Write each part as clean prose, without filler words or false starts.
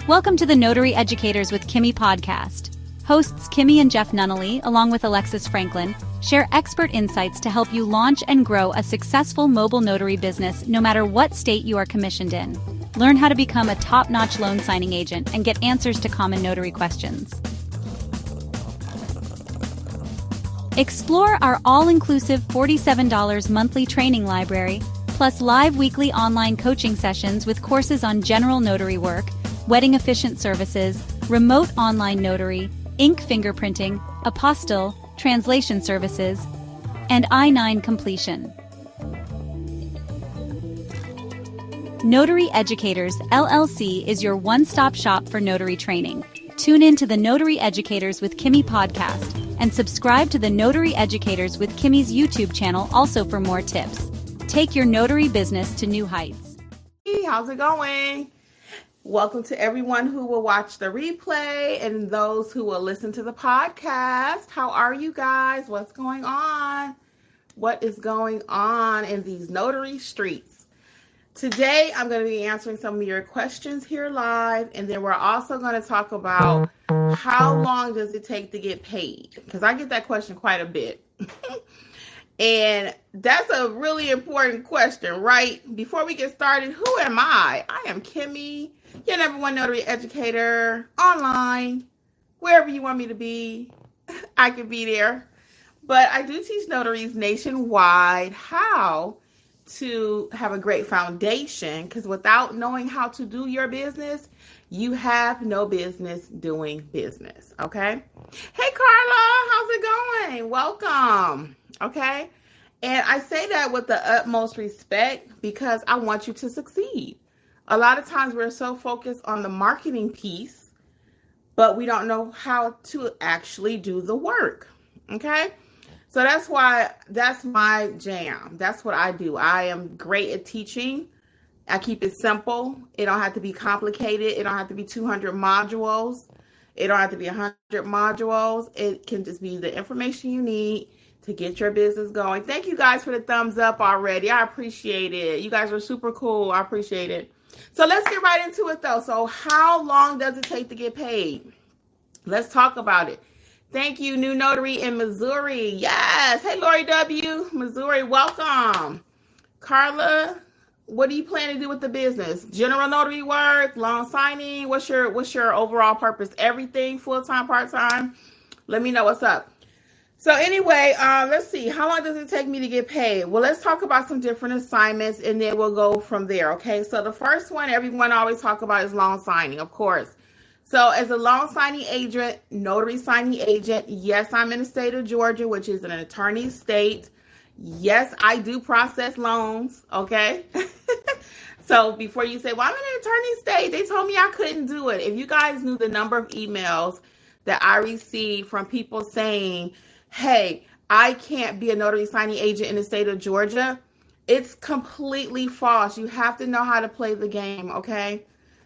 Welcome to the Notary Educators with Kimmi Podcast. Hosts Kimmi and Jeff Nunnally, along with Alexis Franklin, share expert insights to help you launch and grow a successful mobile notary business no matter what state you are commissioned in. Learn how to become a top-notch loan signing agent and get answers to common notary questions. Explore our all-inclusive $47 monthly training library, plus live weekly online coaching sessions with courses on general notary work, wedding efficient services, remote online notary, ink fingerprinting, apostille, translation services, and I-9 completion. Notary Educators, LLC is your one-stop shop for notary training. Tune in to the Notary Educators with Kimmi podcast and subscribe to the Notary Educators with Kimmi's YouTube channel also for more tips. Take your notary business to new heights. Hey, how's it going? Welcome to everyone who will watch the replay and those who will listen to the podcast. How are you guys? What's going on? What is going on in these notary streets? Today, I'm going to be answering some of your questions here live, and then we're also going to talk about how long does it take to get paid? Because I get that question quite a bit. And that's a really important question, right? Before we get started, who am I? I am Kimmi, your number one notary educator, online, wherever you want me to be, I can be there. But I do teach notaries nationwide how to have a great foundation, because without knowing how to do your business, you have no business doing business, okay? Hey, Carla, how's it going? Welcome, okay? And I say that with the utmost respect because I want you to succeed. A lot of times we're so focused on the marketing piece, but we don't know how to actually do the work, okay? So that's why that's my jam. That's what I do. I am great at teaching. I keep it simple. It don't have to be complicated. It don't have to be 200 modules. It don't have to be 100 modules. It can just be the information you need to get your business going. Thank you guys for the thumbs up already. I appreciate it. You guys are super cool. I appreciate it. So let's get right into it though. So how long does it take to get paid? Let's talk about it. Thank you, New Notary in Missouri. Yes. Hey, Lori W. Missouri, welcome. Carla, what do you plan to do with the business? General notary work, loan signing? What's your overall purpose? Everything, full-time, part-time? Let me know what's up. So anyway, let's see. How long does it take me to get paid? Well, let's talk about some different assignments, and then we'll go from there, okay? So the first one everyone always talk about is loan signing, of course. So as a loan signing agent, notary signing agent, yes, I'm in the state of Georgia, which is an attorney state. Yes, I do process loans, okay? So before you say, well, I'm in an attorney state, they told me I couldn't do it. If you guys knew the number of emails that I received from people saying, hey, I can't be a notary signing agent in the state of Georgia, it's completely false. You have to know how to play the game, okay?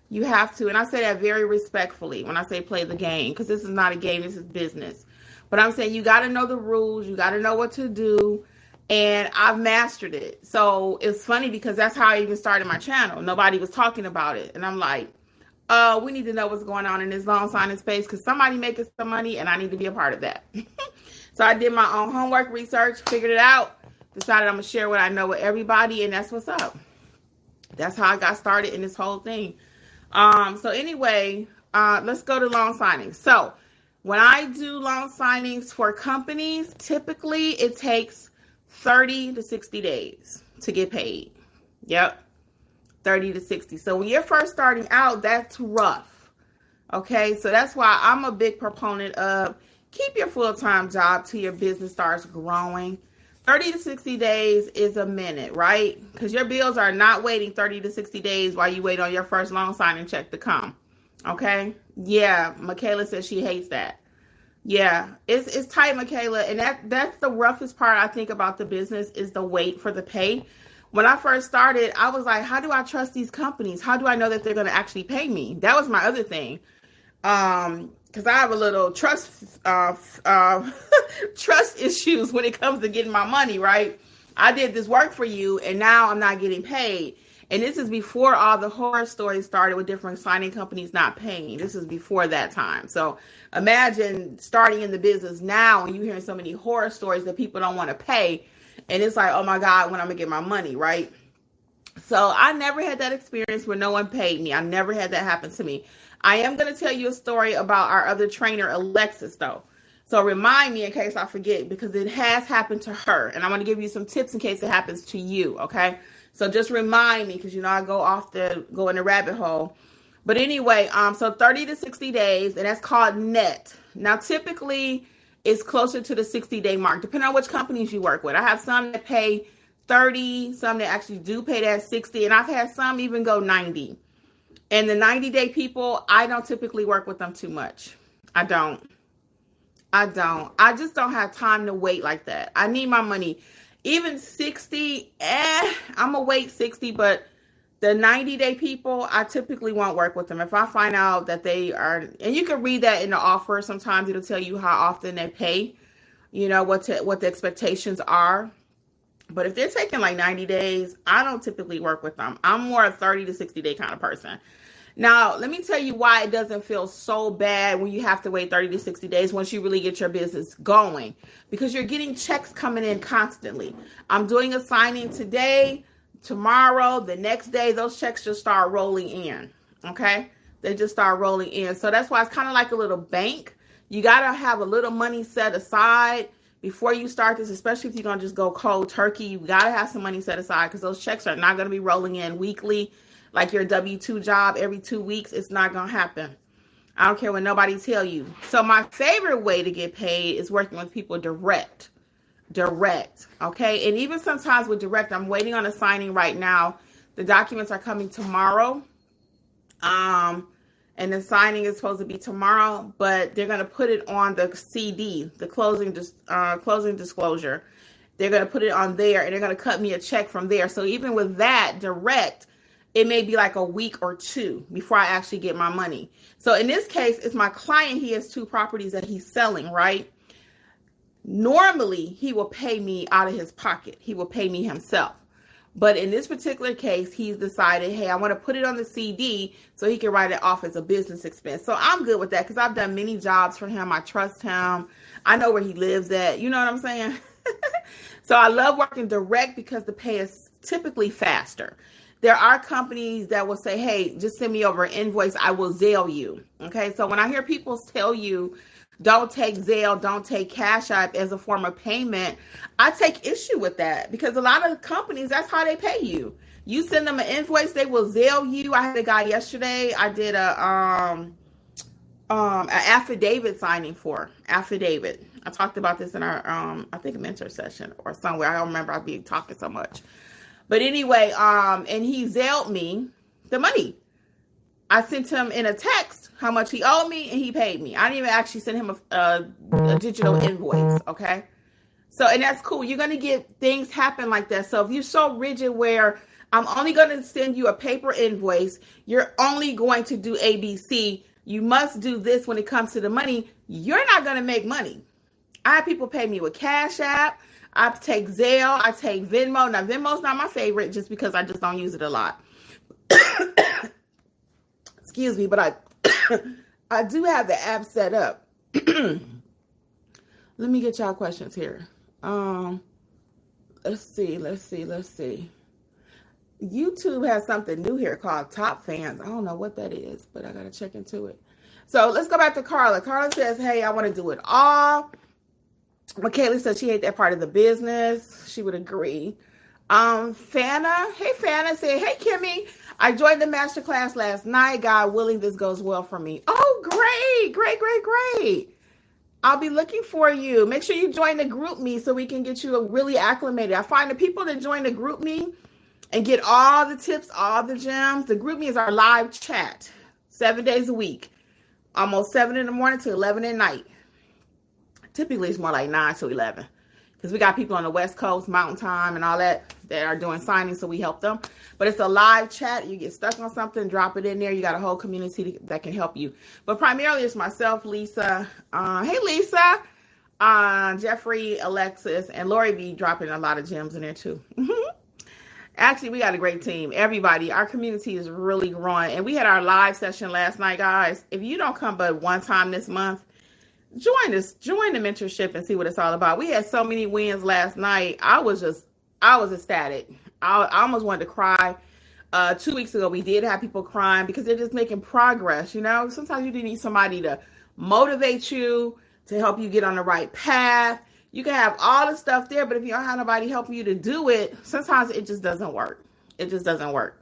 You have to. And I say that very respectfully when I say play the game, because this is not a game, this is business. But I'm saying you got to know the rules. You got to know what to do. And I've mastered it. So it's funny because that's how I even started my channel. Nobody was talking about it. And I'm like, we need to know what's going on in this loan signing space because somebody making some money and I need to be a part of that. So I did my own homework research, figured it out, decided I'm going to share what I know with everybody. And that's what's up. That's how I got started in this whole thing. So anyway, let's go to loan signings. So when I do loan signings for companies, typically it takes 30 to 60 days to get paid. Yep. 30 to 60. So when you're first starting out, that's rough. Okay. So that's why I'm a big proponent of keep your full-time job till your business starts growing. 30 to 60 days is a minute, right? Because your bills are not waiting 30 to 60 days while you wait on your first loan signing check to come. Okay? Yeah, Michaela says she hates that. Yeah, it's tight, Michaela. And that's the roughest part I think about the business is the wait for the pay. When I first started, I was like, how do I trust these companies? How do I know that they're going to actually pay me? That was my other thing. Because I have a little trust issues when it comes to getting my money, right? I did this work for you and now I'm not getting paid. And this is before all the horror stories started with different signing companies not paying. This is before that time. So imagine starting in the business now and you hearing so many horror stories that people don't want to pay. And it's like, oh my God, when I'm going to get my money, right? So I never had that experience where no one paid me. I never had that happen to me. I am going to tell you a story about our other trainer, Alexis, though. So remind me in case I forget, because it has happened to her. And I'm going to give you some tips in case it happens to you, okay? So just remind me, because, I go in the rabbit hole. But anyway, so 30 to 60 days, and that's called net. Now, typically, it's closer to the 60-day mark, depending on which companies you work with. I have some that pay 30, some that actually do pay that 60, and I've had some even go 90. And the 90-day people, I don't typically work with them too much. I don't. I just don't have time to wait like that. I need my money. Even 60, I'm going to wait 60, but the 90-day people, I typically won't work with them. If I find out that they are, and you can read that in the offer. Sometimes it'll tell you how often they pay, what the expectations are. But if they're taking like 90 days, I don't typically work with them. I'm more a 30 to 60 day kind of person. Now, let me tell you why it doesn't feel so bad when you have to wait 30 to 60 days once you really get your business going, because you're getting checks coming in constantly. I'm doing a signing today, tomorrow, the next day, those checks just start rolling in. Okay. They just start rolling in. So that's why it's kind of like a little bank. You got to have a little money set aside before you start this, especially if you're going to just go cold turkey. You got to have some money set aside, because those checks are not going to be rolling in weekly. Like your W-2 job every 2 weeks, it's not going to happen. I don't care what nobody tell you. So my favorite way to get paid is working with people direct. Okay. And even sometimes with direct, I'm waiting on a signing right now. The documents are coming tomorrow. And the signing is supposed to be tomorrow, but they're going to put it on the CD, the closing disclosure. They're going to put it on there, and they're going to cut me a check from there. So even with that direct, it may be like a week or two before I actually get my money. So in this case, it's my client. He has 2 properties that he's selling, right? Normally, he will pay me out of his pocket. He will pay me himself. But in this particular case, he's decided, hey, I want to put it on the CD so he can write it off as a business expense. So I'm good with that, because I've done many jobs for him. I trust him. I know where he lives at. You know what I'm saying? So I love working direct because the pay is typically faster. There are companies that will say, hey, just send me over an invoice. I will Zelle you. Okay. So when I hear people tell you, don't take Zelle, don't take Cash App as a form of payment, I take issue with that, because a lot of companies, that's how they pay you. You send them an invoice, they will Zelle you. I had a guy yesterday, I did an affidavit signing for affidavit. I talked about this in our, I think a mentor session or somewhere. I don't remember. I've been talking so much. But anyway, and he Zelled me the money. I sent him in a text how much he owed me, and he paid me. I didn't even actually send him a digital invoice, okay? So, and that's cool. You're going to get things happen like that. So if you're so rigid where I'm only going to send you a paper invoice, you're only going to do ABC, you must do this when it comes to the money, you're not going to make money. I have people pay me with Cash App. I take Zelle. I take Venmo. Now, Venmo's not my favorite just because I just don't use it a lot. Excuse me, but I do have the app set up. Let me get y'all questions here. Let's see. YouTube has something new here called Top Fans. I don't know what that is, but I got to check into it. So let's go back to Carla. Carla says, hey, I want to do it all. Michaela said she hates that part of the business. She would agree. Fana said, hey, Kimmi, I joined the masterclass last night. God willing, this goes well for me. Oh, great. I'll be looking for you. Make sure you join the group me so we can get you really acclimated. I find the people that join the group me and get all the tips, all the gems. The group me is our live chat 7 days a week, almost 7 in the morning to 11 at night. Typically, it's more like 9 to 11 because we got people on the West Coast, Mountain Time, and all that are doing signings, so we help them. But it's a live chat. You get stuck on something, drop it in there. You got a whole community that can help you. But primarily, it's myself, Lisa. Hey, Lisa. Jeffrey, Alexis, and Lori be dropping a lot of gems in there, too. Actually, we got a great team. Everybody, our community is really growing. And we had our live session last night, guys. If you don't come but one time this month, join the mentorship and see what it's all about. We had so many wins last night. I was ecstatic. I almost wanted to cry. 2 weeks ago, we did have people crying because they're just making progress. Sometimes you do need somebody to motivate you, to help you get on the right path. You can have all the stuff there, but if you don't have nobody helping you to do it, sometimes it just doesn't work. It just doesn't work.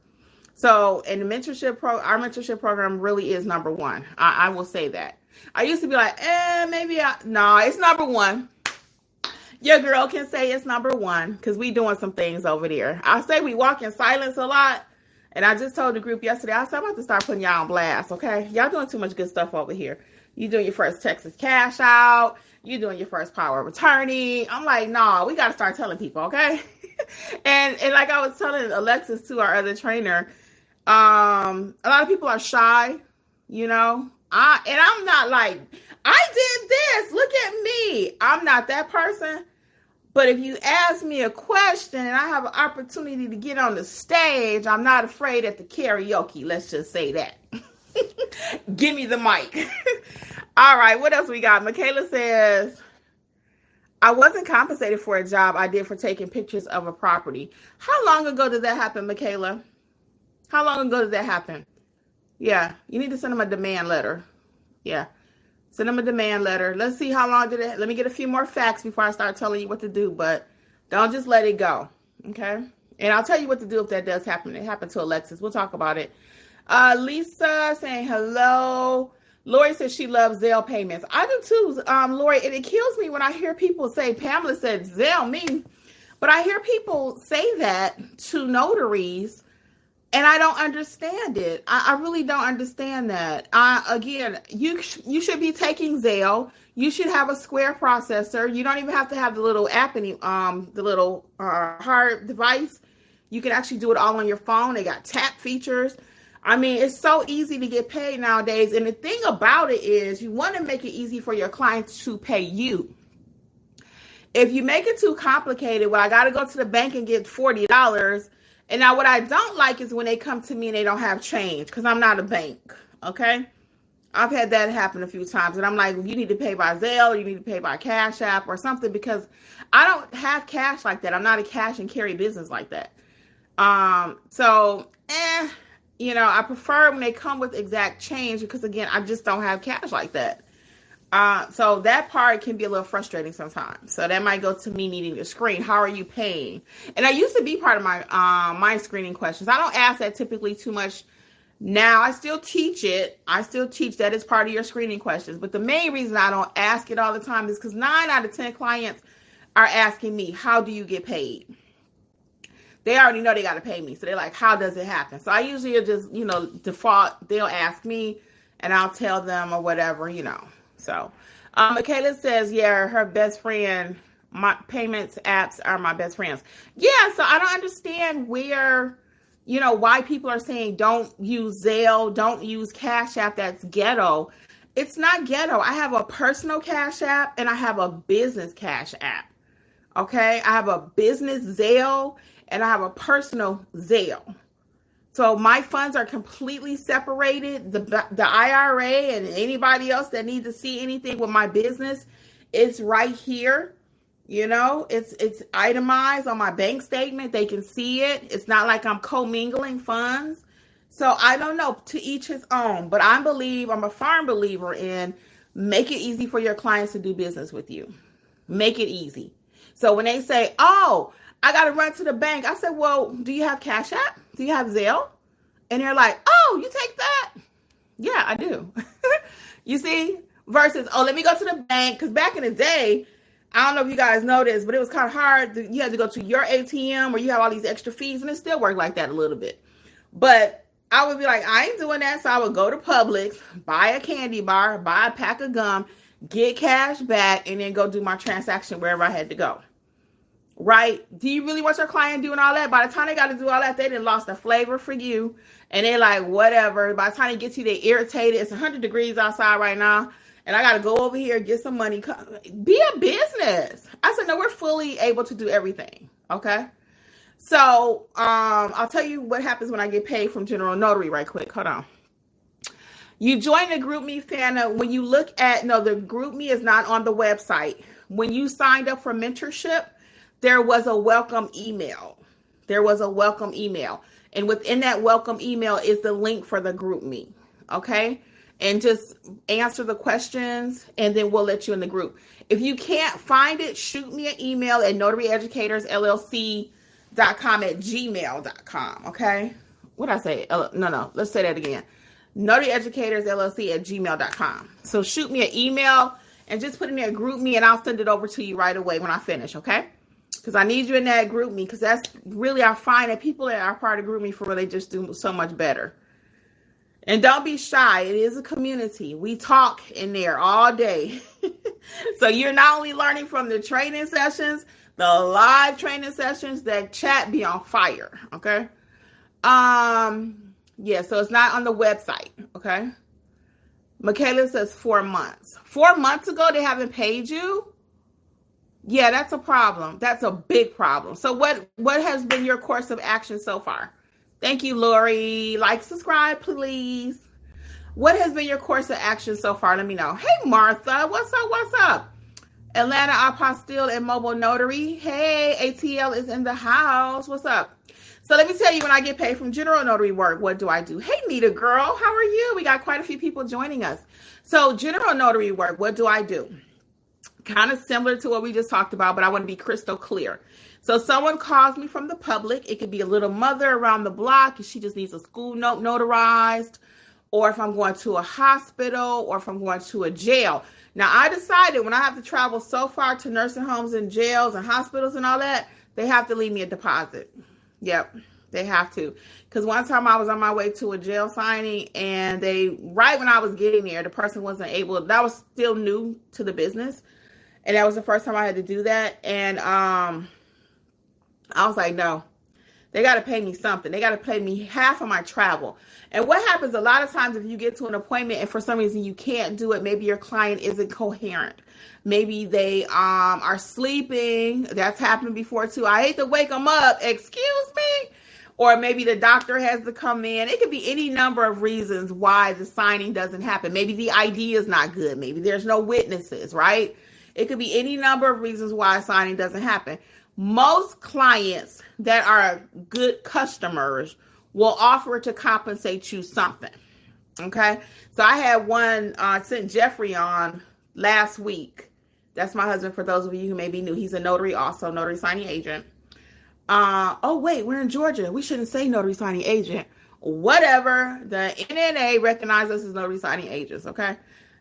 So, in the our mentorship program really is number one. I will say that. I used to be like, no, it's number one. Your girl can say it's number one because we doing some things over there. I say we walk in silence a lot. And I just told the group yesterday, I said, I'm about to start putting y'all on blast, okay? Y'all doing too much good stuff over here. You doing your first Texas cash out. You doing your first power of attorney. I'm like, nah, we got to start telling people, okay? and like I was telling Alexis, too, our other trainer, a lot of people are shy, and I'm not like, I did this. Look at me. I'm not that person. But if you ask me a question and I have an opportunity to get on the stage, I'm not afraid at the karaoke. Let's just say that. Give me the mic. All right, what else we got? Michaela says, I wasn't compensated for a job I did for taking pictures of a property. How long ago did that happen, Michaela? How long ago did that happen? Yeah, you need to send them a demand letter. Yeah. Send them a demand letter. Let's see how long did it. Let me get a few more facts before I start telling you what to do, but don't just let it go. Okay. And I'll tell you what to do if that does happen. It happened to Alexis. We'll talk about it. Lisa saying hello. Lori says she loves Zelle payments. I do too, Lori. And it kills me when I hear people say, Pamela said Zelle me. But I hear people say that to notaries. And I don't understand it. I really don't understand that. Again, you should be taking Zelle. You should have a Square processor. You don't even have to have the little app, the little hard device. You can actually do it all on your phone. They got tap features. I mean, it's so easy to get paid nowadays. And the thing about it is you want to make it easy for your clients to pay you. If you make it too complicated, well, I got to go to the bank and get $40. And now what I don't like is when they come to me and they don't have change because I'm not a bank, okay? I've had that happen a few times. And I'm like, you need to pay by Zelle, you need to pay by Cash App or something because I don't have cash like that. I'm not a cash and carry business like that. I prefer when they come with exact change because, again, I just don't have cash like that. So that part can be a little frustrating sometimes. So that might go to me needing to screen. How are you paying? And I used to be part of my my screening questions. I don't ask that typically too much now. I still teach it. I still teach that as part of your screening questions. But the main reason I don't ask it all the time is because 9 out of 10 clients are asking me, how do you get paid? They already know they got to pay me. So they're like, how does it happen? So I usually just, default. They'll ask me and I'll tell them or whatever, So, Michaela says, yeah, her best friend, my payments apps are my best friends. Yeah, so I don't understand where, why people are saying don't use Zelle, don't use Cash App. That's ghetto. It's not ghetto. I have a personal Cash App and I have a business Cash App. Okay, I have a business Zelle and I have a personal Zelle. So my funds are completely separated. The IRA and anybody else that needs to see anything with my business, it's right here. It's itemized on my bank statement. They can see it. It's not like I'm commingling funds. So I don't know, to each his own. But I'm a firm believer in make it easy for your clients to do business with you. Make it easy. So when they say, oh, I got to run to the bank. I said, well, do you have Cash App? Do you have Zelle? And they're like, oh, you take that? Yeah, I do. You see? Versus, oh, let me go to the bank. Because back in the day, I don't know if you guys know this, but it was kind of hard. You had to go to your ATM or you have all these extra fees. And it still worked like that a little bit. But I would be like, I ain't doing that. So I would go to Publix, buy a candy bar, buy a pack of gum, get cash back, and then go do my transaction wherever I had to go. Right? Do you really want your client doing all that? By the time they got to do all that, they done lost the flavor for you. And they're like, whatever. By the time they get to you, they irritated. It's 100 degrees outside right now. And I got to go over here and get some money. Be a business. I said, no, we're fully able to do everything. Okay? So I'll tell you what happens when I get paid from General Notary right quick. Hold on. You join the GroupMe fan. When you look at, no, the GroupMe is not on the website. When you signed up for mentorship, there was a welcome email. And within that welcome email is the link for the GroupMe. Okay? And just answer the questions, and then we'll let you in the group. If you can't find it, shoot me an email at notaryeducatorsllc.com at gmail.com. Okay? What did I say? No. Let's say that again. notaryeducatorsllc at gmail.com. So shoot me an email and just put in there GroupMe, and I'll send it over to you right away when I finish, okay? Because I need you in that GroupMe, because that's really, I find that people that are part of GroupMe for real, they just do so much better. And don't be shy. It is a community. We talk in there all day. So you're not only learning from the training sessions, the live training sessions, that chat be on fire, okay? Yeah, so it's not on the website, okay? Michaela says 4 months. 4 months ago, they haven't paid you? Yeah, that's a problem. That's a big problem. So what has been your course of action so far? Thank you, Lori. Like, subscribe, please. What has been your course of action so far? Let me know. Hey, Martha. What's up? Atlanta Apostille and Mobile Notary. Hey, ATL is in the house. What's up? So let me tell you, when I get paid from General Notary work, what do I do? Hey, Nita girl, how are you? We got quite a few people joining us. So General Notary work, what do I do? Kind of similar to what we just talked about, but I want to be crystal clear. So someone calls me from the public. It could be a little mother around the block, and she just needs a school note notarized, or if I'm going to a hospital, or if I'm going to a jail. Now, I decided when I have to travel so far to nursing homes and jails and hospitals and all that, they have to leave me a deposit. Yep, they have to. Because one time I was on my way to a jail signing, and right when I was getting there, the person wasn't able, that was still new to the business. And that was the first time I had to do that. And I was like, no, they got to pay me something. They got to pay me half of my travel. And what happens a lot of times if you get to an appointment and for some reason you can't do it, maybe your client isn't coherent. Maybe they are sleeping. That's happened before too. I hate to wake them up. Excuse me. Or maybe the doctor has to come in. It could be any number of reasons why the signing doesn't happen. Maybe the ID is not good. Maybe there's no witnesses, right? It could be any number of reasons why a signing doesn't happen. Most clients that are good customers will offer to compensate you something. Okay. So I had one, sent Jeffrey on last week. That's my husband, for those of you who may be new. He's a notary also, notary signing agent. Oh, wait, we're in Georgia. We shouldn't say notary signing agent. Whatever. The NNA recognizes us as notary signing agents. Okay.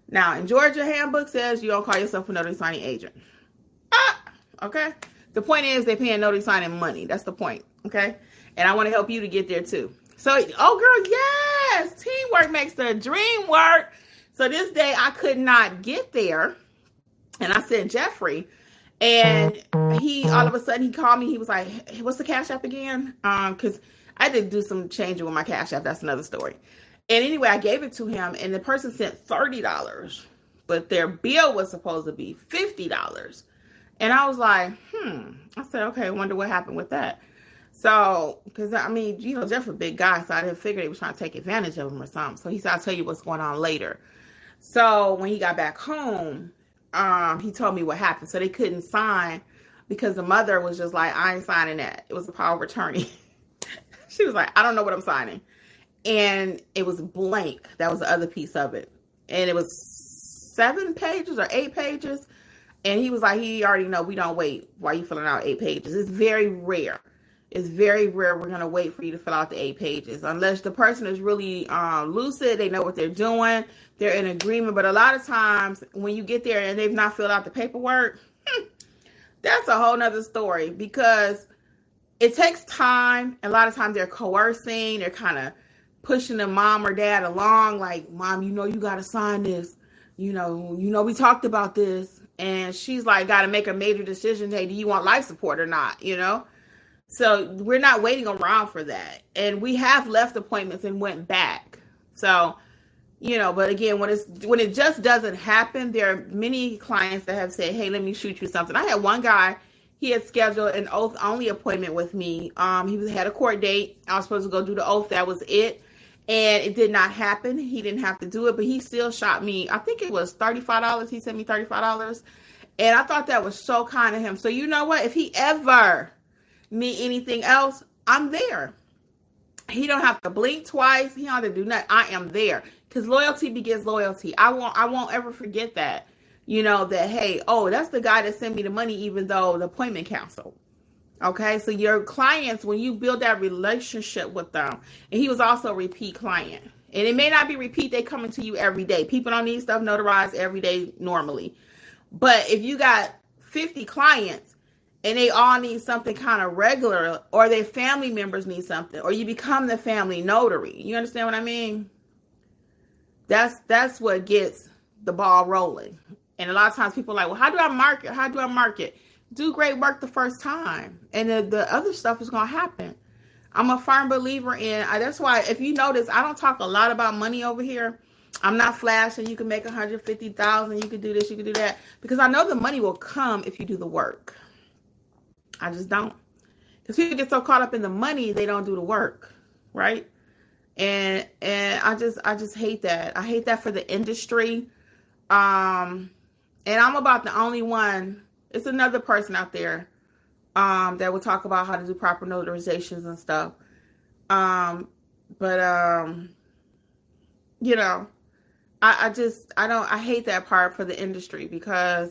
Now, in Georgia handbook says you don't call yourself a notary signing agent. Okay. The point is they're paying notary signing money. That's the point. Okay. And I want to help you to get there too. So, oh girl, yes. Teamwork makes the dream work. So this day I could not get there. And I sent Jeffrey, and he, all of a sudden he called me. He was like, hey, what's the Cash App again? Cause I did do some changing with my Cash App. That's another story. And anyway, I gave it to him, and the person sent $30, but their bill was supposed to be $50. And I was like, I said, okay, I wonder what happened with that. So, because I mean, you know, Jeff's a big guy, so I didn't figure they was trying to take advantage of him or something. So he said, I'll tell you what's going on later. So when he got back home, he told me what happened. So they couldn't sign because the mother was just like, I ain't signing that. It was a power of attorney. She was like, I don't know what I'm signing. And it was blank. That was the other piece of it. And it was 7 pages or 8 pages. And he was like, he already know we don't wait while you filling out 8 pages. It's very rare. It's very rare we're going to wait for you to fill out the 8 pages. Unless the person is really lucid, they know what they're doing, they're in agreement. But a lot of times when you get there and they've not filled out the paperwork, that's a whole nother story, because it takes time. A lot of times they're coercing, they're kind of pushing the mom or dad along, like, Mom, you know you got to sign this. You know, we talked about this. And she's like, got to make a major decision. Hey, do you want life support or not? You know? So we're not waiting around for that. And we have left appointments and went back. So, you know, but again, when it just doesn't happen, there are many clients that have said, hey, let me shoot you something. I had one guy, he had scheduled an oath only appointment with me. He had a court date. I was supposed to go do the oath. That was it. And it did not happen. He didn't have to do it, but he still shot me. I think it was $35. He sent me $35. And I thought that was so kind of him. So you know what? If he ever need anything else, I'm there. He don't have to blink twice. He don't have to do nothing. I am there. Because loyalty begets loyalty. I won't ever forget that. You know, that, hey, oh, that's the guy that sent me the money even though the appointment canceled. Okay, so your clients, when you build that relationship with them, and he was also a repeat client. And it may not be repeat, they coming to you every day. People don't need stuff notarized every day normally. But if you got 50 clients and they all need something kind of regular, or their family members need something, or you become the family notary, you understand what I mean? That's what gets the ball rolling. And a lot of times people are like, well, how do I market? How do I market? Do great work the first time. And the other stuff is going to happen. I'm a firm believer in, that's why if you notice, I don't talk a lot about money over here. I'm not flashing. You can make $150,000. You can do this. You can do that. Because I know the money will come if you do the work. I just don't. Because people get so caught up in the money, they don't do the work. Right? And I just hate that. I hate that for the industry. And I'm about the only one. It's another person out there that will talk about how to do proper notarizations and stuff. You know, I hate that part for the industry because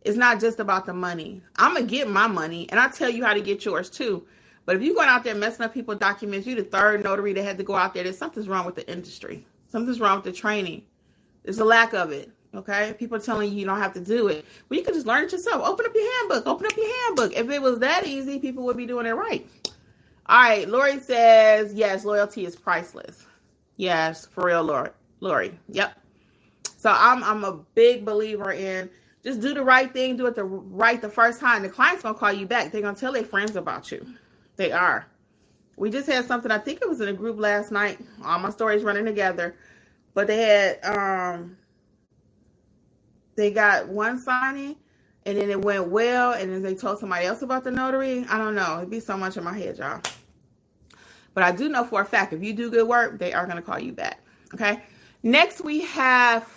it's not just about the money. I'm going to get my money and I'll tell you how to get yours too. But if you're going out there messing up people's documents, you're the third notary that had to go out there. There's something's wrong with the industry. Something's wrong with the training. There's a lack of it. Okay, people are telling you don't have to do it. Well, you can just learn it yourself. Open up your handbook. Open up your handbook. If it was that easy, people would be doing it right. All right, Lori says, yes, loyalty is priceless. Yes, for real, Lori. Yep. So I'm a big believer in just do the right thing, do it the first time. The client's going to call you back. They're going to tell their friends about you. They are. We just had something, I think it was in a group last night. All my stories running together. But they had... They got one signing, and then it went well, and then they told somebody else about the notary. I don't know. It'd be so much in my head, y'all. But I do know for a fact, if you do good work, they are going to call you back. Okay? Next, we have,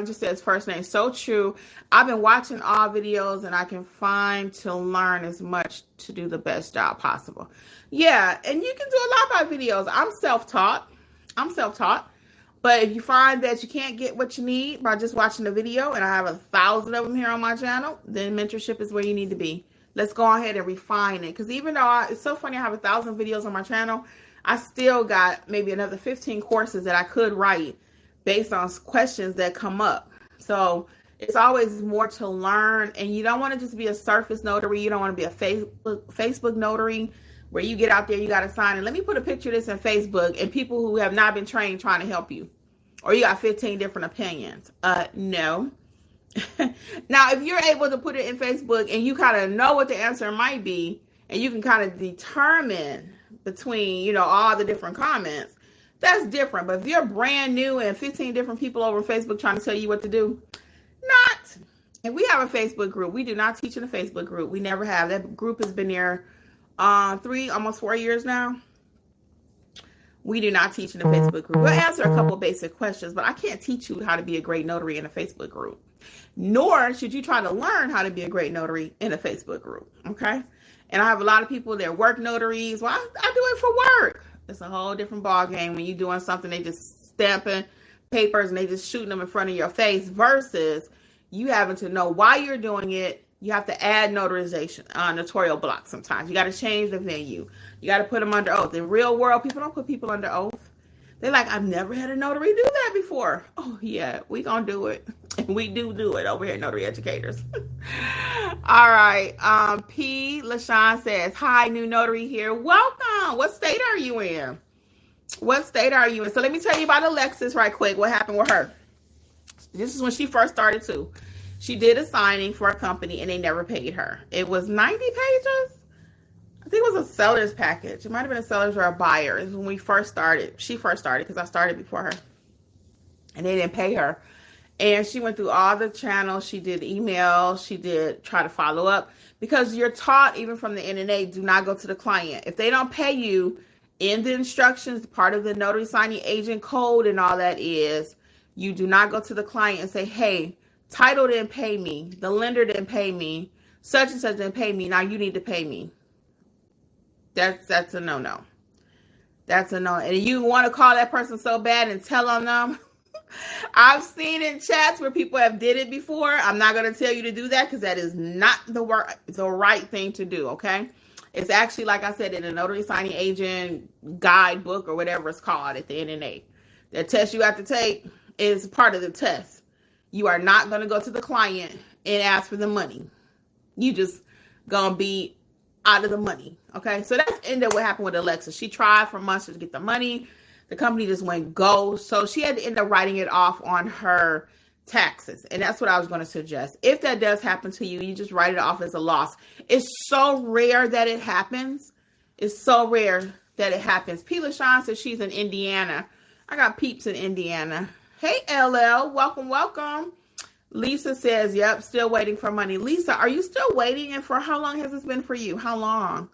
just says first name, so true. I've been watching all videos, and I can find to learn as much to do the best job possible. Yeah, and you can do a lot by videos. I'm self-taught. But if you find that you can't get what you need by just watching the video, and I have 1,000 of them here on my channel, then mentorship is where you need to be. Let's go ahead and refine it. Because even though it's so funny, I have 1,000 videos on my channel, I still got maybe another 15 courses that I could write based on questions that come up. So it's always more to learn. And you don't want to just be a surface notary. You don't want to be a Facebook notary where you get out there, you got to sign. And let me put a picture of this in Facebook and people who have not been trained trying to help you. Or you got 15 different opinions. No. Now, if you're able to put it in Facebook and you kind of know what the answer might be, and you can kind of determine between, all the different comments, that's different. But if you're brand new and 15 different people over Facebook trying to tell you what to do, not. If we have a Facebook group, we do not teach in a Facebook group. We never have. That group has been there 3, almost 4 years now. We do not teach in a Facebook group. We'll answer a couple basic questions, but I can't teach you how to be a great notary in a Facebook group. Nor should you try to learn how to be a great notary in a Facebook group. Okay? And I have a lot of people that work notaries. Well, I do it for work. It's a whole different ball game when you're doing something, they just stamping papers and they just shooting them in front of your face versus you having to know why you're doing it. You have to add notarization, notarial blocks sometimes. You got to change the venue. You got to put them under oath. In real world, people don't put people under oath. They're like, I've never had a notary do that before. Oh, yeah, we going to do it. And we do it over here at Notary Educators. All right. P. LaShawn says, hi, new notary here. Welcome. What state are you in? So let me tell you about Alexis right quick. What happened with her? This is when she first started too. She did a signing for a company and they never paid her. It was 90 pages. I think it was a seller's package. It might have been a seller's or a buyer. It was when we first started. She first started because I started before her. And they didn't pay her. And she went through all the channels. She did email. She did try to follow up, because you're taught even from the NNA, do not go to the client. If they don't pay you, in the instructions, part of the notary signing agent code and all that is, you do not go to the client and say, hey, title didn't pay me, the lender didn't pay me, such and such didn't pay me, now you need to pay me. That's a no-no. That's a no. And you want to call that person so bad and tell on them. I've seen in chats where people have did it before. I'm not going to tell you to do that, because that is not the right thing to do, okay? It's actually, like I said, in a notary signing agent guidebook or whatever it's called at the NNA. The test you have to take is part of the test. You are not going to go to the client and ask for the money. You just going to be out of the money, okay? So that's ended what happened with Alexis. She tried for months to get the money. The company just went go. So she had to end up writing it off on her taxes. And that's what I was going to suggest. If that does happen to you, you just write it off as a loss. It's so rare that it happens. It's so rare that it happens. P. LaShawn says she's in Indiana. I got peeps in Indiana. Hey, LL. Welcome, welcome. Lisa says, yep, still waiting for money. Lisa, are you still waiting? And for how long has this been for you? How long?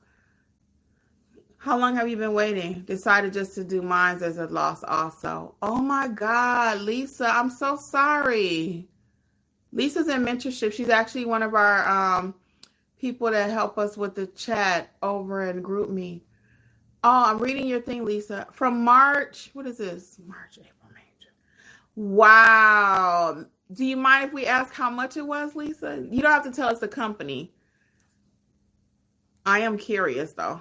How long have you been waiting? Decided just to do mine as a loss also. Oh my God, Lisa, I'm so sorry. Lisa's in mentorship. She's actually one of our people that help us with the chat over in GroupMe. Oh, I'm reading your thing, Lisa. From March, what is this? March, April, May, June. Wow. Do you mind if we ask how much it was, Lisa? You don't have to tell us the company. I am curious though.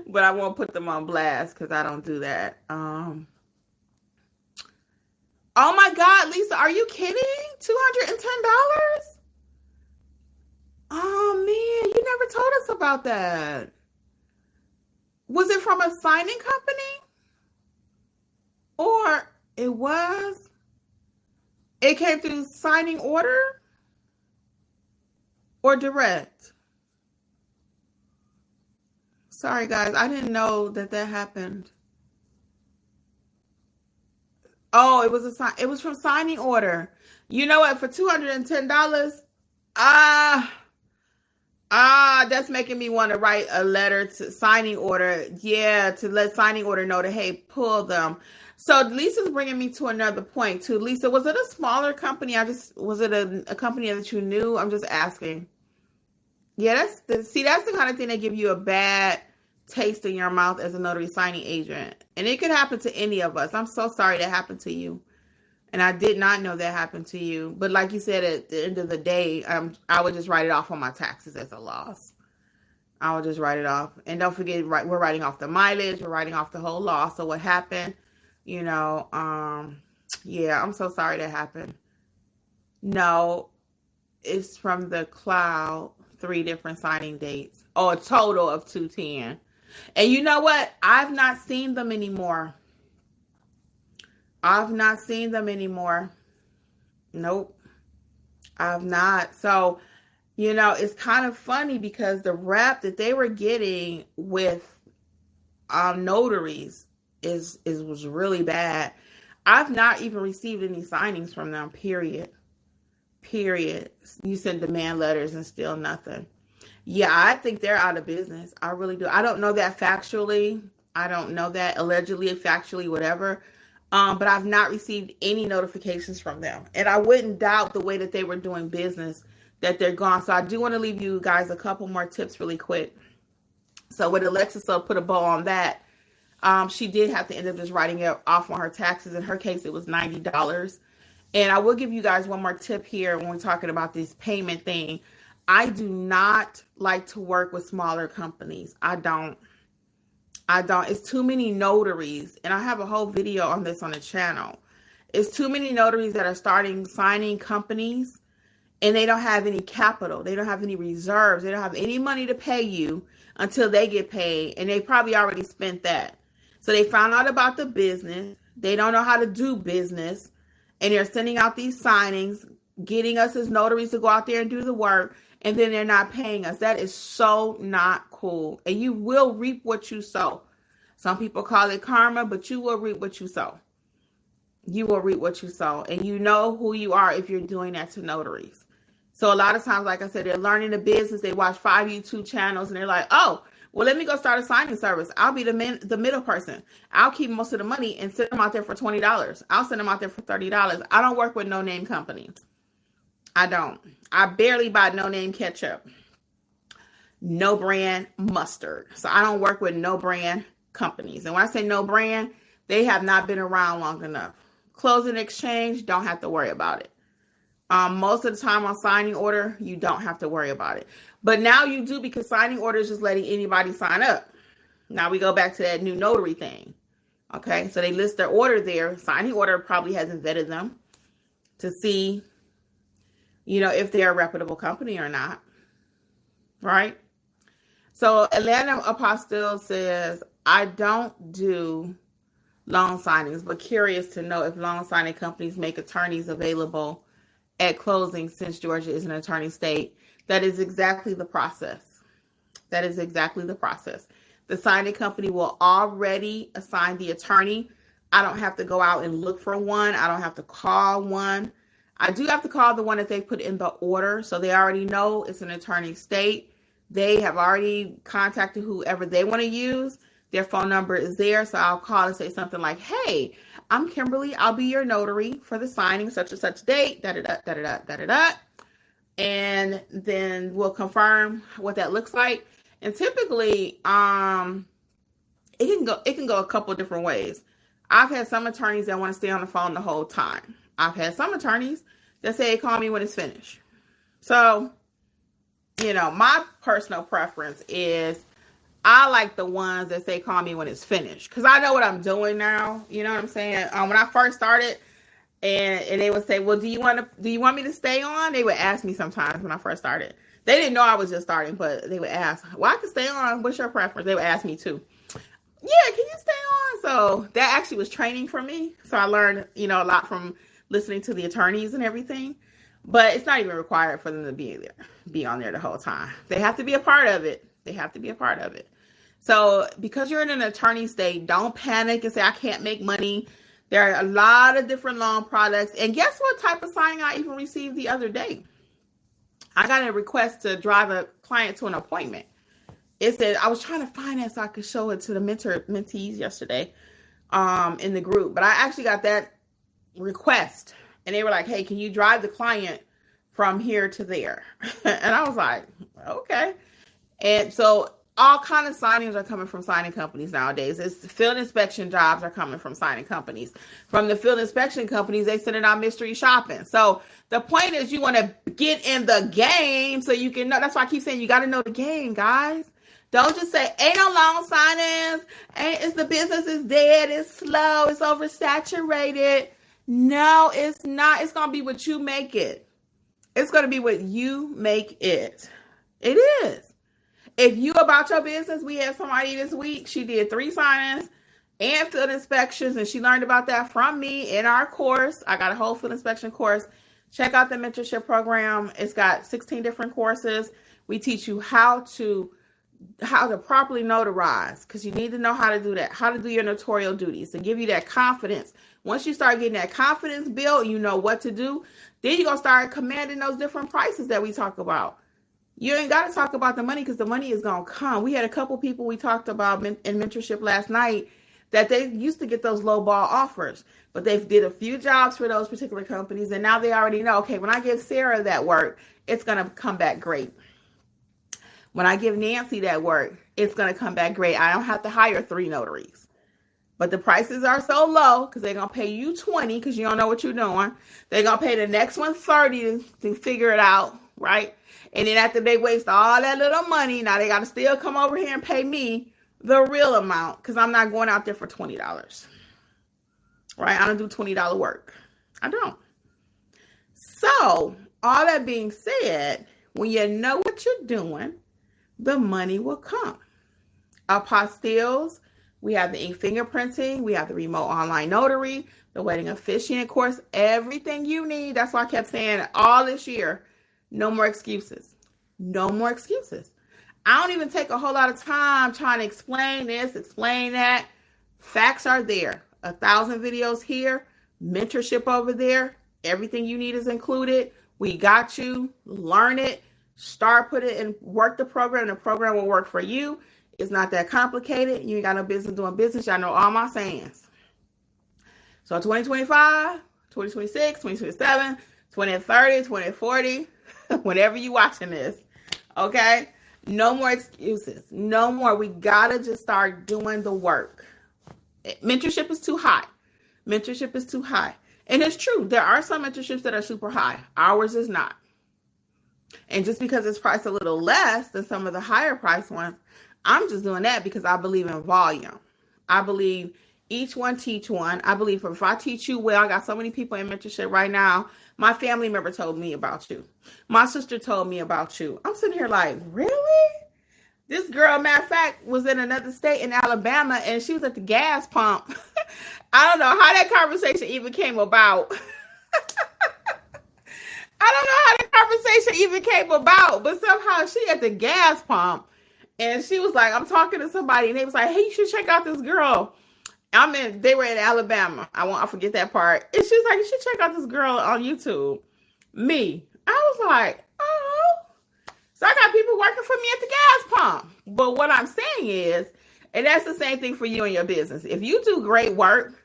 But I won't put them on blast because I don't do that. Oh my God, Lisa, are you kidding? $210? Oh man, you never told us about that. Was it from a signing company? Or it was? It came through signing order? Or direct? Sorry, guys. I didn't know that happened. Oh, it was from signing order. You know what? For $210, that's making me want to write a letter to signing order. Yeah, to let signing order know that, hey, pull them. So Lisa's bringing me to another point too. Lisa, was it a smaller company? Was it a company that you knew? I'm just asking. Yeah, that's the kind of thing that give you a bad taste in your mouth as a notary signing agent. And it could happen to any of us. I'm so sorry that happened to you. And I did not know that happened to you. But like you said, at the end of the day, I would just write it off on my taxes as a loss. I would just write it off. And don't forget, we're writing off the mileage. We're writing off the whole loss. So what happened, yeah, I'm so sorry that happened. No, it's from the cloud, 3 different signing dates. Oh, a total of 210. And you know what? I've not seen them anymore. Nope. I've not. So, it's kind of funny because the rep that they were getting with notaries was really bad. I've not even received any signings from them, period. You send demand letters and still nothing. Yeah, I think they're out of business. I really do. I don't know that factually. I don't know that allegedly, factually, whatever. But I've not received any notifications from them. And I wouldn't doubt the way that they were doing business that they're gone. So I do want to leave you guys a couple more tips really quick. So with Alexis, I'll put a bow on that. She did have to end up just writing it off on her taxes. In her case, it was $90. And I will give you guys one more tip here when we're talking about this payment thing. I do not like to work with smaller companies. I don't. It's too many notaries. And I have a whole video on this on the channel. It's too many notaries that are starting signing companies and they don't have any capital. They don't have any reserves. They don't have any money to pay you until they get paid. And they probably already spent that. So they found out about the business. They don't know how to do business. And they're sending out these signings, getting us as notaries to go out there and do the work. And then they're not paying us. That is so not cool. And you will reap what you sow. Some people call it karma, but you will reap what you sow. you will reap what you sow. And you know who you are if you're doing that to notaries. So a lot of times, like I said, they're learning the business. They watch 5 YouTube channels and they're like, oh, well, let me go start a signing service. I'll be the middle person. I'll keep most of the money and send them out there for $20. I'll send them out there for $30. I don't work with no-name companies. I don't. I barely buy no-name ketchup. No brand mustard. So I don't work with no brand companies. And when I say no brand, they have not been around long enough. Closing exchange, don't have to worry about it. Most of the time on signing order, you don't have to worry about it. But now you do, because signing order is just letting anybody sign up. Now we go back to that new notary thing. Okay, so they list their order there. Signing order probably hasn't vetted them to see, if they're a reputable company or not. Right? So Atlanta Apostille says, I don't do loan signings, but curious to know if loan signing companies make attorneys available at closing, since Georgia is an attorney state. That is exactly the process. That is exactly the process. The signing company will already assign the attorney. I don't have to go out and look for one. I don't have to call one. I do have to call the one that they put in the order. So they already know it's an attorney state. They have already contacted whoever they want to use. Their phone number is there. So I'll call and say something like, hey, I'm Kimberly. I'll be your notary for the signing such and such date. Da-da-da. And then we'll confirm what that looks like. And typically, it can go a couple of different ways. I've had some attorneys that want to stay on the phone the whole time. I've had some attorneys that say, call me when it's finished. So, my personal preference is I like the ones that say, call me when it's finished. Because I know what I'm doing now. You know what I'm saying? When I first started, and they would say, well, do you want me to stay on? They would ask me sometimes when I first started. They didn't know I was just starting, but they would ask, well, I can stay on. What's your preference? They would ask me too. Yeah, can you stay on? So that actually was training for me. So I learned, a lot from listening to the attorneys and everything. But it's not even required for them to be on there the whole time. They have to be a part of it. So because you're in an attorney state, don't panic and say, I can't make money. There are a lot of different loan products. And guess what type of signing I even received the other day? I got a request to drive a client to an appointment. It said, I was trying to find it so I could show it to the mentees yesterday in the group. But I actually got that request. And they were like, hey, can you drive the client from here to there? And I was like, okay. And so all kind of signings are coming from signing companies nowadays. It's field inspection jobs are coming from signing companies. From the field inspection companies, they send it out mystery shopping. So the point is you want to get in the game so you can know. That's why I keep saying you got to know the game, guys. Don't just say, ain't no loan signings. The business is dead. It's slow. It's oversaturated. No, it's not. It's going to be what you make it. It's going to be what you make it. It is. If you about your business, we had somebody this week. She did 3 signings and field inspections, and she learned about that from me in our course. I got a whole field inspection course. Check out the mentorship program. It's got 16 different courses. We teach you how to properly notarize, because you need to know how to do that, how to do your notarial duties, to give you that confidence. Once you start getting that confidence built, you know what to do. Then you're going to start commanding those different prices that we talk about. You ain't got to talk about the money, because the money is going to come. We had a couple people we talked about in mentorship last night that they used to get those low ball offers, but they've did a few jobs for those particular companies. And now they already know, okay, when I give Sarah that work, it's going to come back great. When I give Nancy that work, it's going to come back great. I don't have to hire 3 notaries. But the prices are so low because they're going to pay you $20 because you don't know what you're doing. They're going to pay the next one $30 to figure it out, right? And then after they waste all that little money, now they got to still come over here and pay me the real amount, because I'm not going out there for $20, right? I don't do $20 work. I don't. So all that being said, when you know what you're doing, the money will come. Apostilles, we have the ink fingerprinting, we have the remote online notary, the wedding officiant course, everything you need. That's why I kept saying all this year, no more excuses. No more excuses. I don't even take a whole lot of time trying to explain this, explain that. Facts are there. 1,000 videos here, mentorship over there. Everything you need is included. We got you. Learn it. Start, put it, and work the program. The program will work for you. It's not that complicated. You ain't got no business doing business. Y'all know all my sayings. So 2025, 2026, 2027, 2030, 2040, whenever you watching this, okay? No more excuses. No more. We got to just start doing the work. Mentorship is too high. Mentorship is too high. And it's true. There are some mentorships that are super high. Ours is not. And just because it's priced a little less than some of the higher priced ones, I'm just doing that because I believe in volume. I believe each one teach one. I believe if I teach you well, I got so many people in mentorship right now. My family member told me about you. My sister told me about you. I'm sitting here like, really? This girl, matter of fact, was in another state in Alabama, and she was at the gas pump. I don't know how that conversation even came about. I don't know how the conversation even came about, but somehow she at the gas pump, and she was like, I'm talking to somebody, and they was like, hey, you should check out this girl. They were in Alabama. I forget that part. And she was like, you should check out this girl on YouTube. Me. I was like, oh. So I got people working for me at the gas pump. But what I'm saying is, and that's the same thing for you and your business. If you do great work,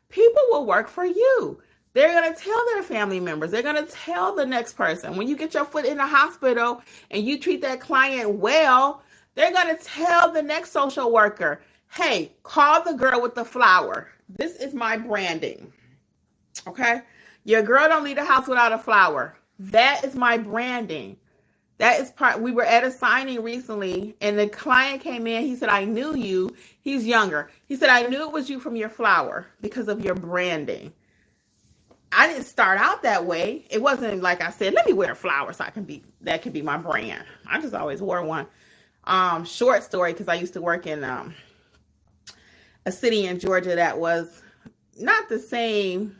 people will work for you. They're going to tell their family members. They're going to tell the next person. When you get your foot in the hospital and you treat that client well, they're going to tell the next social worker, hey, call the girl with the flower. This is my branding. Okay? Your girl don't leave the house without a flower. That is my branding. That is part. We were at a signing recently, and the client came in. He said, I knew you. He's younger. He said, I knew it was you from your flower because of your branding. I didn't start out that way. It wasn't like I said, let me wear a flower so that can be my brand. I just always wore one. Short story, because I used to work in a city in Georgia that was not the same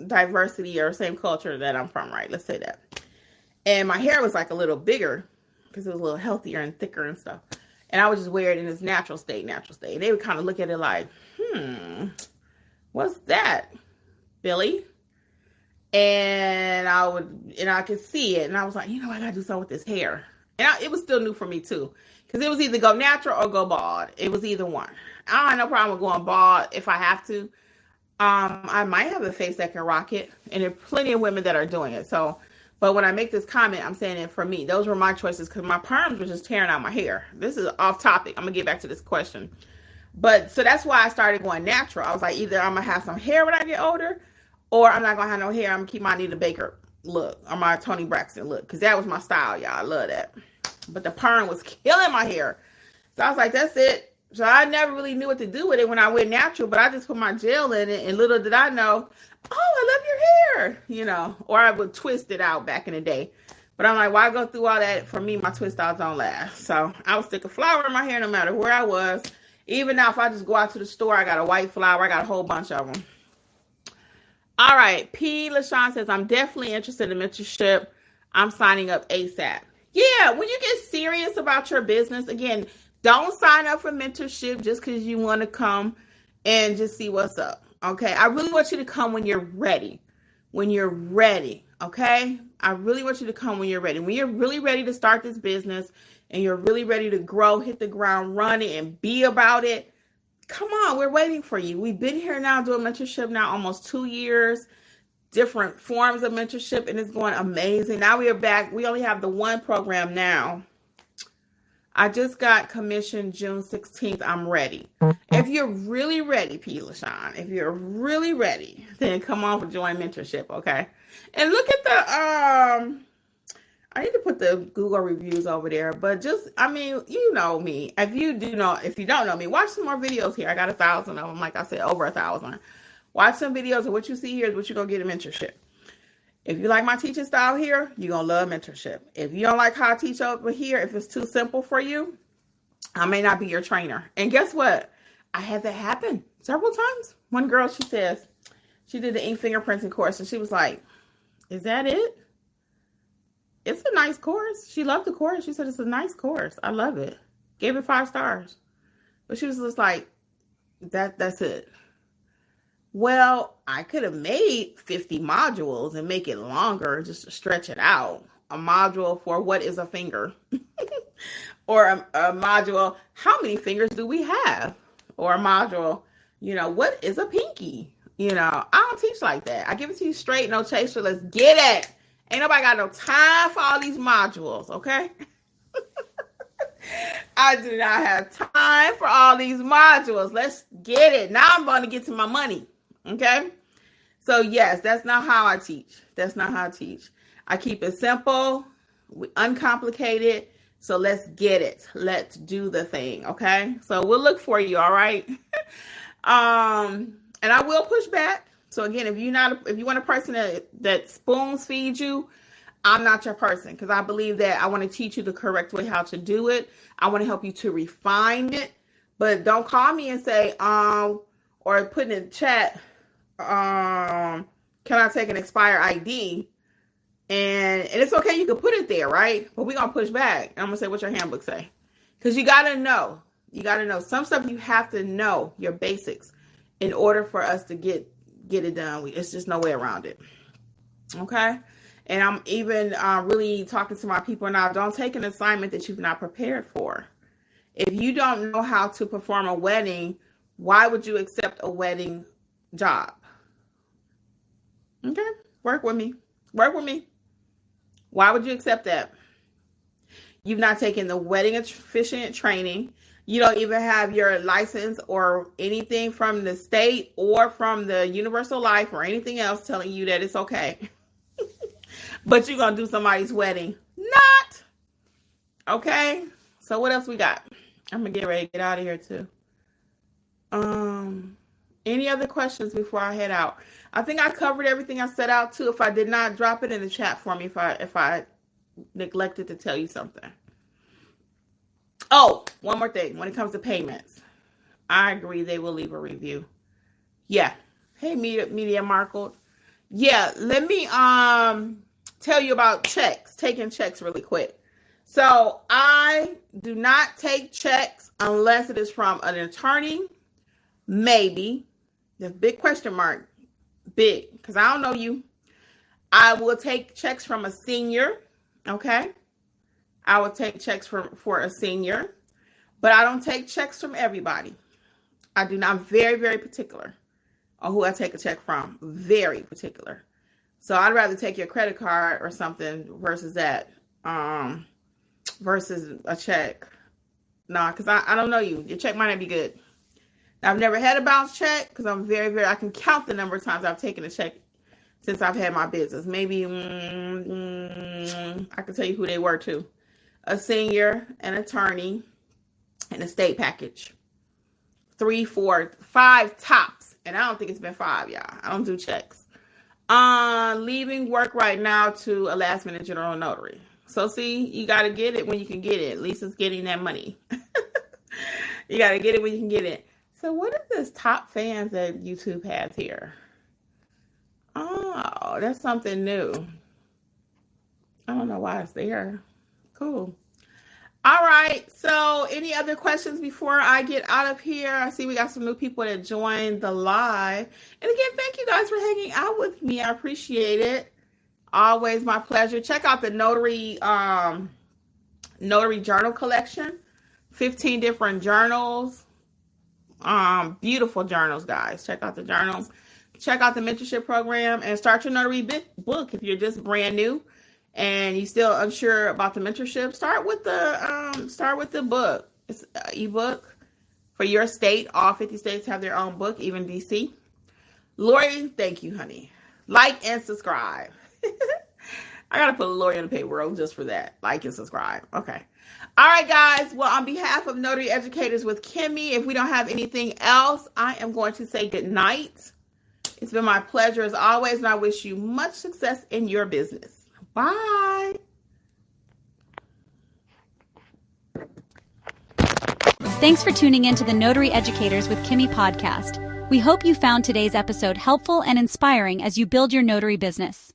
diversity or same culture that I'm from, right? Let's say that. And my hair was like a little bigger because it was a little healthier and thicker and stuff. And I would just wear it in its natural state. And they would kind of look at it like, what's that, Billy? And I could see it. And I was like, I got to do something with this hair. And it was still new for me too. Because it was either go natural or go bald. It was either one. I don't have no problem with going bald if I have to. I might have a face that can rock it. And there are plenty of women that are doing it. But when I make this comment, I'm saying it for me. Those were my choices because my perms were just tearing out my hair. This is off topic. I'm going to get back to this question. But so that's why I started going natural. I was like, either I'm going to have some hair when I get older, or I'm not going to have no hair. I'm going to keep my Anita Baker look or my Toni Braxton look because that was my style, y'all. I love that. But the perm was killing my hair. So I was like, that's it. So I never really knew what to do with it when I went natural, but I just put my gel in it, and little did I know, oh, I love your hair, or I would twist it out back in the day. But I'm like, why go through all that? For me, my twist outs don't last. So I would stick a flower in my hair no matter where I was. Even now, if I just go out to the store, I got a white flower. I got a whole bunch of them. All right. P. LaShawn says, I'm definitely interested in mentorship. I'm signing up ASAP. Yeah, when you get serious about your business, again, don't sign up for mentorship just because you want to come and just see what's up. Okay, I really want you to come when you're ready. When you're ready, okay? I really want you to come when you're ready. When you're really ready to start this business and you're really ready to grow, hit the ground running and be about it, come on, we're waiting for you. We've been here now doing mentorship now almost 2 years, different forms of mentorship, and it's going amazing. Now we are back. We only have the one program now. I just got commissioned June 16th. I'm ready. If you're really ready, P. LaShawn, if you're really ready, then come on for join mentorship, okay? And look at the, I need to put the Google reviews over there, but just, you know me. If you don't know me, watch some more videos here. I got 1,000 of them, like I said, over 1,000. Watch some videos, and what you see here is what you're going to get in mentorship. If you like my teaching style here, you're going to love mentorship. If you don't like how I teach over here, if it's too simple for you, I may not be your trainer. And guess what? I had that happen several times. One girl, she says, she did the ink fingerprinting course, and she was like, is that it? It's a nice course. She loved the course. She said, it's a nice course. I love it. Gave it 5 stars. But she was just like, that's it. Well, I could have made 50 modules and make it longer just to stretch it out. A module for what is a finger? Or a module, how many fingers do we have? Or a module, what is a pinky? I don't teach like that. I give it to you straight, no chaser. Let's get it. Ain't nobody got no time for all these modules, okay? I do not have time for all these modules. Let's get it. Now I'm going to get to my money, okay? So yes, that's not how I teach. That's not how I teach. I keep it simple, uncomplicated. So let's get it. Let's do the thing, okay? So we'll look for you, all right? And I will push back. So again, if you want a person that spoons feeds you, I'm not your person, because I believe that I want to teach you the correct way how to do it. I want to help you to refine it, but don't call me and say, or put in the chat, can I take an expired ID? And it's okay, you can put it there, right? But we're going to push back. I'm going to say, what's your handbook say? Because you got to know. You got to know. Some stuff you have to know, your basics, in order for us to get it done. It's just no way around it. Okay? And I'm even really talking to my people now. Don't take an assignment that you've not prepared for. If you don't know how to perform a wedding, why would you accept a wedding job? Okay? Work with me. Work with me. Why would you accept that? You've not taken the wedding officiant training. You don't even have your license or anything from the state or from the Universal Life or anything else telling you that it's okay. But you're going to do somebody's wedding. Not. Okay. So what else we got? I'm going to get ready to get out of here too. Any other questions before I head out? I think I covered everything I set out to. If I did not, drop it in the chat for me if I neglected to tell you something. Oh, one more thing. When it comes to payments, I agree they will leave a review. Yeah. Hey, Media Markle. Yeah, let me tell you about checks. Taking checks really quick. So I do not take checks unless it is from an attorney. Maybe. The big question mark. Big. Because I don't know you. I will take checks from a senior. Okay. I will take checks for a senior. But I don't take checks from everybody. I do not. I'm very, very particular on who I take a check from. Very particular. So I'd rather take your credit card or something versus that. Versus a check. No, because I don't know you. Your check might not be good. Now, I've never had a bounce check because I'm very, very, I can count the number of times I've taken a check since I've had my business. Maybe I can tell you who they were too. A senior, an attorney, an estate package. 3, 4, 5 tops. And I don't think it's been 5, y'all. I don't do checks. Leaving work right now to a last minute general notary. So see, you got to get it when you can get it. At least it's getting that money. You got to get it when you can get it. So what is this top fans that YouTube has here? Oh, that's something new. I don't know why it's there. Cool. All right. So any other questions before I get out of here? I see we got some new people that joined the live. And again, thank you guys for hanging out with me. I appreciate it. Always my pleasure. Check out the Notary journal collection. 15 different journals. Beautiful journals, guys. Check out the journals. Check out the mentorship program and start your notary book if you're just brand new and you still unsure about the mentorship. Start with the book. It's an ebook for your state. All 50 states have their own book, even DC. Lori, thank you, honey. Like and subscribe. I gotta put Lori on the payroll just for that. Like and subscribe. Okay. All right, guys. Well, on behalf of Notary Educators with Kimmi, if we don't have anything else, I am going to say good night. It's been my pleasure as always, and I wish you much success in your business. Bye. Thanks for tuning in to the Notary Educators with Kimmi podcast. We hope you found today's episode helpful and inspiring as you build your notary business.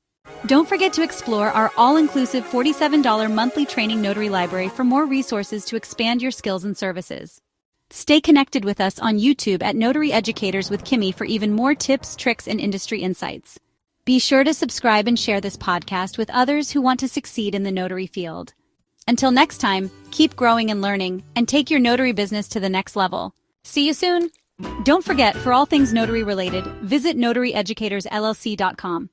Don't forget to explore our all-inclusive $47 monthly training notary library for more resources to expand your skills and services. Stay connected with us on YouTube at Notary Educators with Kimmi for even more tips, tricks, and industry insights. Be sure to subscribe and share this podcast with others who want to succeed in the notary field. Until next time, keep growing and learning, and take your notary business to the next level. See you soon! Don't forget, for all things notary related, visit notaryeducatorsllc.com.